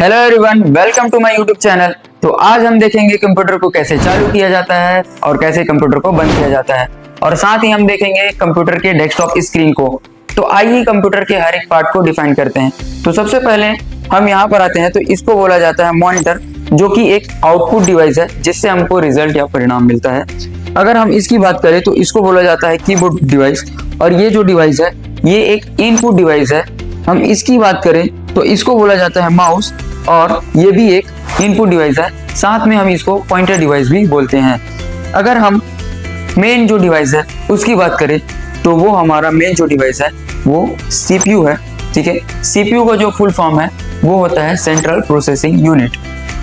Hello everyone, welcome to my YouTube channel. तो आज हम देखेंगे कंप्यूटर को कैसे चालू किया जाता है और कैसे कंप्यूटर को बंद किया जाता है, और साथ ही हम देखेंगे कंप्यूटर के डेस्कटॉप स्क्रीन को। तो आइए कंप्यूटर के हर एक पार्ट को डिफाइन करते हैं। तो सबसे पहले हम यहाँ पर आते हैं, तो इसको बोला जाता है मॉनिटर, जो कि एक आउटपुट डिवाइस है जिससे हमको रिजल्ट या परिणाम मिलता है। अगर हम इसकी बात करें तो इसको बोला जाता है कीबोर्ड डिवाइस, और ये जो डिवाइस है ये एक इनपुट डिवाइस है। हम इसकी बात करें तो इसको बोला जाता है माउस, और ये भी एक इनपुट डिवाइस है। साथ में हम इसको पॉइंटर डिवाइस भी बोलते हैं। अगर हम मेन जो डिवाइस है उसकी बात करें तो वो हमारा मेन जो डिवाइस है वो सीपीयू है। ठीक है, सीपीयू का जो फुल फॉर्म है वो होता है सेंट्रल प्रोसेसिंग यूनिट,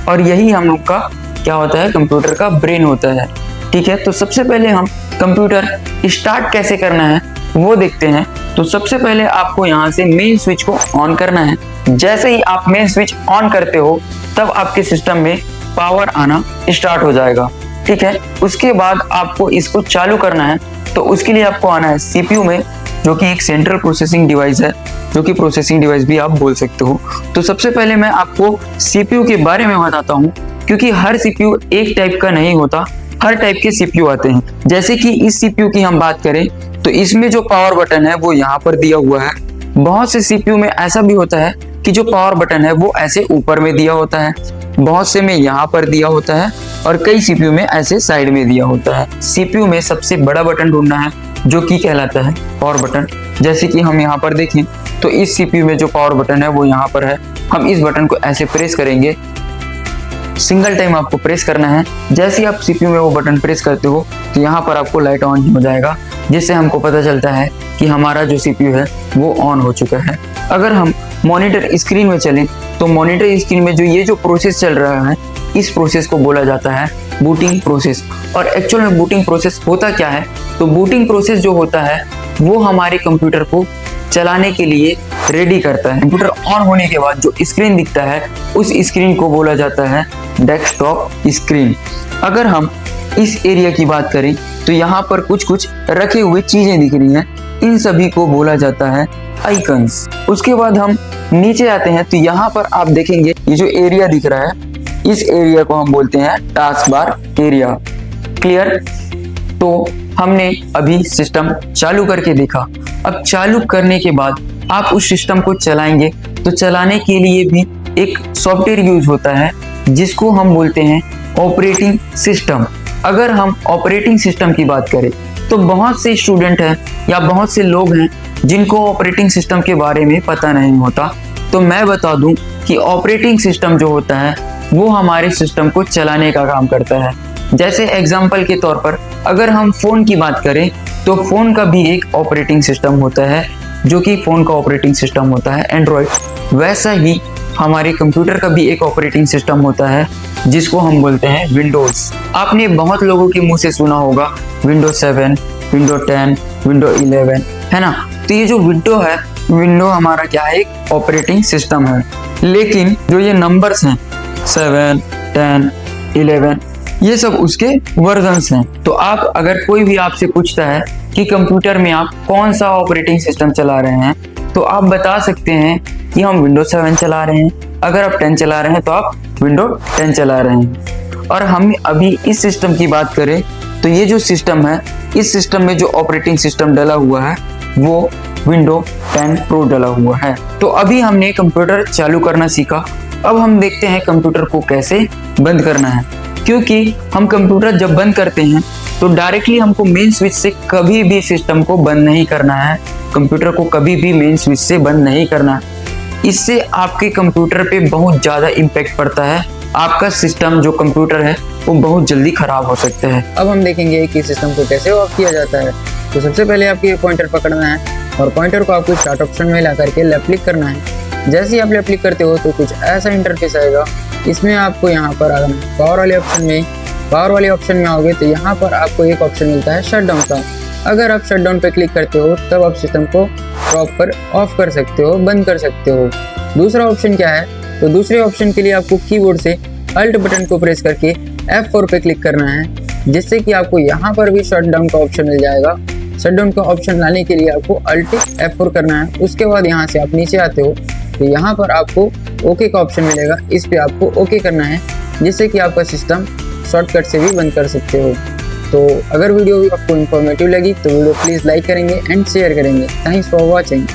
और यही हम लोग का क्या होता है, कंप्यूटर का ब्रेन होता है। ठीक है, तो सबसे पहले हम कंप्यूटर स्टार्ट कैसे करना है वो देखते हैं। तो सबसे पहले आपको यहाँ से मेन स्विच को ऑन करना है। जैसे ही आप मेन स्विच ऑन करते हो तब आपके सिस्टम में पावर आना स्टार्ट हो जाएगा। ठीक है, उसके बाद आपको इसको चालू करना है। तो उसके लिए आपको आना है सीपीयू में, जो कि एक सेंट्रल प्रोसेसिंग डिवाइस है, जो कि प्रोसेसिंग डिवाइस भी आप बोल सकते हो। तो सबसे पहले मैं आपको सीपीयू के बारे में बताता हूँ, क्योंकि हर सीपीयू एक टाइप का नहीं होता, हर टाइप के सीपीयू आते हैं। जैसे कि इस सीपीयू की हम बात करें तो इसमें जो पावर बटन है वो यहाँ पर दिया हुआ है। बहुत से सीपीयू में ऐसा भी होता है कि जो पावर बटन है वो ऐसे ऊपर में दिया होता है, बहुत से में यहाँ पर दिया होता है, और कई सीपीयू में ऐसे साइड में दिया होता है। सीपीयू में सबसे बड़ा बटन ढूंढना है जो कि कहलाता है पावर बटन। जैसे कि हम यहाँ पर देखें तो इस सीपीयू में जो पावर बटन है वो यहाँ पर है। हम इस बटन को ऐसे प्रेस करेंगे, सिंगल टाइम आपको प्रेस करना है। जैसे ही आप सीपीयू में वो बटन प्रेस करते हो तो यहाँ पर आपको लाइट ऑन हो जाएगा, जिससे हमको पता चलता है कि हमारा जो सीपीयू है वो ऑन हो चुका है। अगर हम मॉनिटर स्क्रीन में चलें तो मॉनिटर स्क्रीन में जो ये जो प्रोसेस चल रहा है, इस प्रोसेस को बोला जाता है बूटिंग प्रोसेस। और एक्चुअल में बूटिंग प्रोसेस होता क्या है, तो बूटिंग प्रोसेस जो होता है वो हमारे कंप्यूटर को चलाने के लिए रेडी करता है। कंप्यूटर ऑन होने के बाद जो स्क्रीन दिखता है उस स्क्रीन को बोला जाता है डेस्कटॉप स्क्रीन। अगर हम इस एरिया की बात करें तो यहाँ पर कुछ रखे हुए चीजें दिख रही हैं, इन सभी को बोला जाता है आइकन्स। उसके बाद हम नीचे आते हैं तो यहाँ पर आप देखेंगे ये जो एरिया दिख रहा है, इस एरिया को हम बोलते हैं टास्क बार एरिया। क्लियर? तो हमने अभी सिस्टम चालू करके देखा। अब चालू करने के बाद आप उस सिस्टम को चलाएंगे, तो चलाने के लिए भी एक सॉफ्टवेयर यूज होता है जिसको हम बोलते हैं ऑपरेटिंग सिस्टम। अगर हम ऑपरेटिंग सिस्टम की बात करें तो बहुत से स्टूडेंट हैं या बहुत से लोग हैं जिनको ऑपरेटिंग सिस्टम के बारे में पता नहीं होता। तो मैं बता दूं कि ऑपरेटिंग सिस्टम जो होता है वो हमारे सिस्टम को चलाने का काम करता है। जैसे एग्जाम्पल के तौर पर अगर हम फोन की बात करें तो फोन का भी एक ऑपरेटिंग सिस्टम होता है, जो कि फोन का ऑपरेटिंग सिस्टम होता है एंड्रॉयड। वैसा ही हमारे कंप्यूटर का भी एक ऑपरेटिंग सिस्टम होता है जिसको हम बोलते हैं विंडोज। आपने बहुत लोगों के मुंह से सुना होगा विंडो 7, विंडो 10, विंडो 11, है ना। तो ये जो विंडो है, विंडो हमारा क्या है, एक ऑपरेटिंग सिस्टम है। लेकिन जो ये नंबर्स हैं 7, 10, 11, ये सब उसके वर्जन्स हैं। तो आप अगर कोई भी आपसे पूछता है कि कंप्यूटर में आप कौन सा ऑपरेटिंग सिस्टम चला रहे हैं, तो आप बता सकते हैं कि हम विंडो 7 चला रहे हैं। अगर आप 10 चला रहे हैं तो आप विंडो 10 चला रहे हैं। और हम अभी इस सिस्टम की बात करें तो ये जो सिस्टम है, इस सिस्टम में जो ऑपरेटिंग सिस्टम डला हुआ है वो विंडो 10 प्रो डला हुआ है। तो अभी हमने कंप्यूटर चालू करना सीखा। अब हम देखते हैं कंप्यूटर को कैसे बंद करना है, क्योंकि हम कंप्यूटर जब बंद करते हैं तो डायरेक्टली हमको मेन स्विच से कभी भी सिस्टम को बंद नहीं करना है। कंप्यूटर को कभी भी मेन स्विच से बंद नहीं करना है। इससे आपके कंप्यूटर पे बहुत ज़्यादा इम्पैक्ट पड़ता है। आपका सिस्टम जो कंप्यूटर है वो बहुत जल्दी खराब हो सकता है। अब हम देखेंगे कि सिस्टम को कैसे ऑफ किया जाता है। तो सबसे पहले आपको ये पॉइंटर पकड़ना है, और पॉइंटर को आपको स्टार्ट ऑप्शन में ला करके लेफ्ट क्लिक करना है। जैसे ही आप लेफ्ट क्लिक करते हो तो कुछ ऐसा इंटरफेस आएगा। इसमें आपको यहाँ पर आना है पावर वाले ऑप्शन में। पावर वाले ऑप्शन में आओगे तो यहाँ पर आपको एक ऑप्शन मिलता है शटडाउन का। अगर आप शटडाउन पे क्लिक करते हो तब आप सिस्टम को प्रॉपर ऑफ कर सकते हो, बंद कर सकते हो। दूसरा ऑप्शन क्या है, तो दूसरे ऑप्शन के लिए आपको कीबोर्ड से अल्ट बटन को प्रेस करके F4 पे क्लिक करना है, जिससे कि आपको यहाँ पर भी शटडाउन का ऑप्शन मिल जाएगा। शटडाउन का ऑप्शन लाने के लिए आपको अल्ट F4 करना है। उसके बाद यहाँ से आप नीचे आते हो तो यहाँ पर आपको ओके का ऑप्शन मिलेगा, इस पे आपको ओके करना है, जिससे कि आपका सिस्टम शॉर्टकट से भी बंद कर सकते हो। तो अगर वीडियो आपको इन्फॉर्मेटिव लगी तो वीडियो प्लीज़ लाइक करेंगे एंड शेयर करेंगे। Thanks for watching.